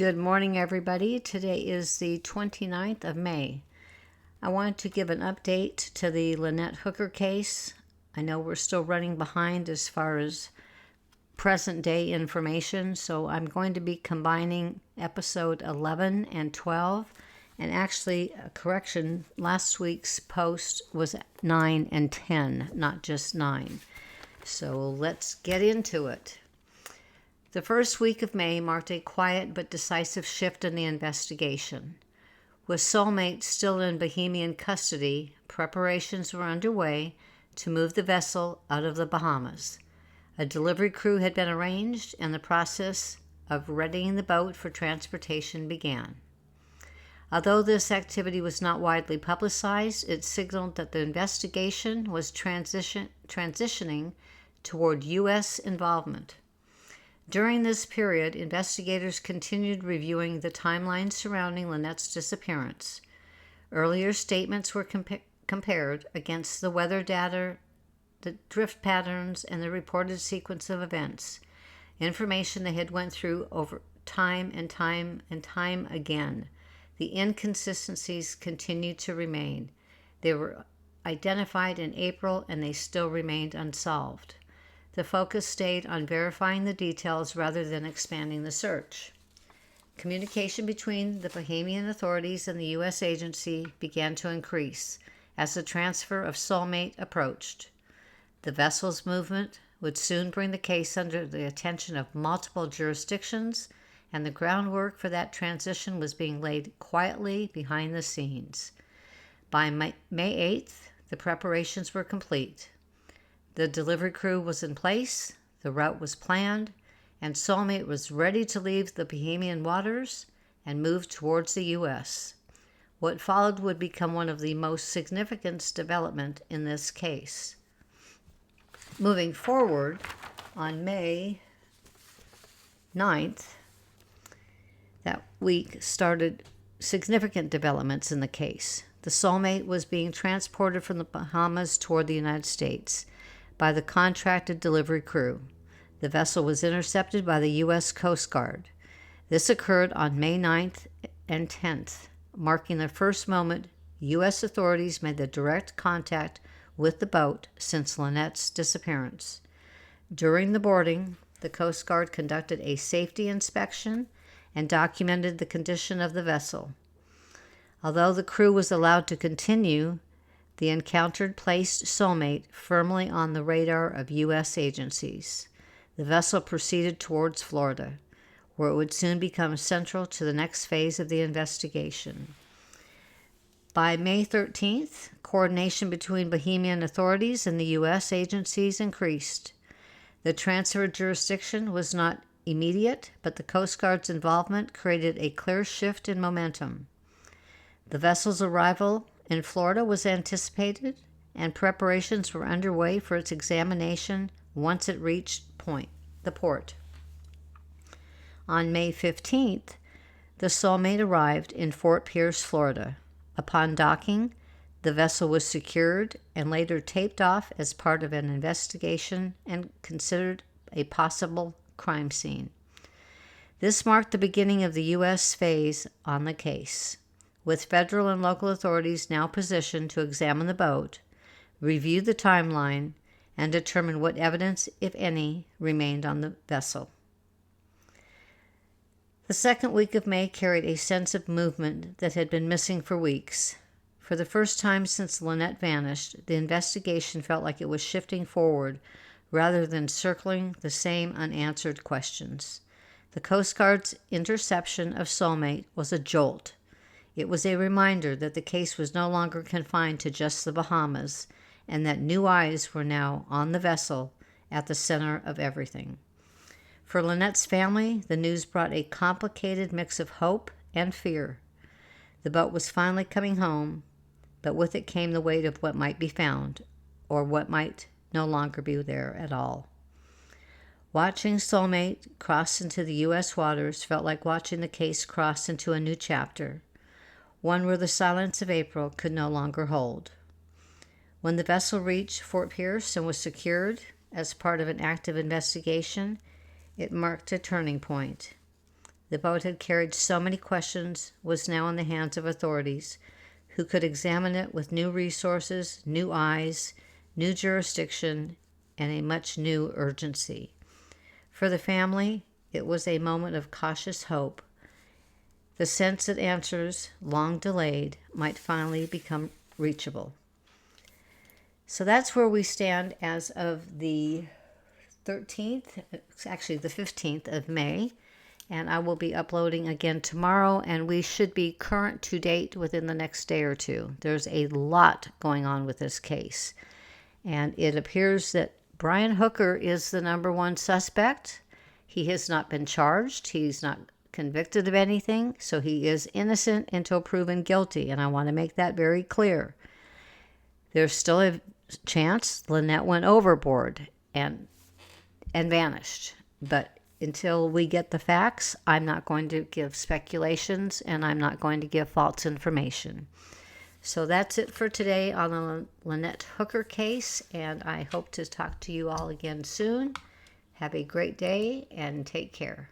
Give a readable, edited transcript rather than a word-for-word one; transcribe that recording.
Good morning, everybody. Today is the 29th of May. I wanted to give an update to the Lynette Hooker case. I know we're still running behind as far as present day information, so I'm going to be combining episode 11 and 12. And actually, a correction, last week's post was 9 and 10, not just 9. So let's get into it. The first week of May marked a quiet but decisive shift in the investigation. With Soulmate still in Bohemian custody, preparations were underway to move the vessel out of the Bahamas. A delivery crew had been arranged, and the process of readying the boat for transportation began. Although this activity was not widely publicized, it signaled that the investigation was transitioning toward U.S. involvement. During this period, investigators continued reviewing the timeline surrounding Lynette's disappearance. Earlier statements were compared against the weather data, the drift patterns, and the reported sequence of events, information they had went through over time and time again. The inconsistencies continued to remain. They were identified in April, and they still remained unsolved. The focus stayed on verifying the details rather than expanding the search. Communication between the Bohemian authorities and the U.S. agency began to increase as the transfer of Soulmate approached. The vessel's movement would soon bring the case under the attention of multiple jurisdictions, and the groundwork for that transition was being laid quietly behind the scenes. By May 8th, the preparations were complete. The delivery crew was in place, the route was planned, and Soulmate was ready to leave the Bohemian waters and move towards the U.S. What followed would become one of the most significant developments in this case. Moving forward, on May 9th, that week started significant developments in the case. The Soulmate was being transported from the Bahamas toward the United States by the contracted delivery crew. The vessel was intercepted by the U.S. Coast Guard. This occurred on May 9th and 10th, marking the first moment U.S. authorities made the direct contact with the boat since Lynette's disappearance. During the boarding, the Coast Guard conducted a safety inspection and documented the condition of the vessel. Although the crew was allowed to continue, the encounter placed Soulmate firmly on the radar of U.S. agencies. The vessel proceeded towards Florida, where it would soon become central to the next phase of the investigation. By May 13th, coordination between Bohemian authorities and the U.S. agencies increased. The transfer of jurisdiction was not immediate, but the Coast Guard's involvement created a clear shift in momentum. The vessel's arrival in Florida was anticipated, and preparations were underway for its examination once it reached the port. On May 15th, the Soulmate arrived in Fort Pierce, Florida. Upon docking, the vessel was secured and later taped off as part of an investigation and considered a possible crime scene. This marked the beginning of the U.S. phase on the case, with federal and local authorities now positioned to examine the boat, review the timeline, and determine what evidence, if any, remained on the vessel. The second week of May carried a sense of movement that had been missing for weeks. For the first time since Lynette vanished, the investigation felt like it was shifting forward rather than circling the same unanswered questions. The Coast Guard's interception of Soulmate was a jolt. It was a reminder that the case was no longer confined to just the Bahamas, and that new eyes were now on the vessel at the center of everything. For Lynette's family, the news brought a complicated mix of hope and fear. The boat was finally coming home, but with it came the weight of what might be found, or what might no longer be there at all. Watching Soulmate cross into the U.S. waters felt like watching the case cross into a new chapter, one where the silence of April could no longer hold. When the vessel reached Fort Pierce and was secured as part of an active investigation, it marked a turning point. The boat had carried so many questions, was now in the hands of authorities, who could examine it with new resources, new eyes, new jurisdiction, and a much new urgency. For the family, it was a moment of cautious hope, the sense that answers, long delayed, might finally become reachable. So that's where we stand as of the 13th, actually the 15th of May. And I will be uploading again tomorrow, and we should be current to date within the next day or two. There's a lot going on with this case. And it appears that Brian Hooker is the number one suspect. He has not been charged. He's not convicted of anything, so he is innocent until proven guilty, and I want to make that very clear. There's still a chance Lynette went overboard and vanished, but until we get the facts, I'm not going to give speculations, and I'm not going to give false information. So that's it for today on the Lynette Hooker case, and I hope to talk to you all again soon. Have a great day and take care.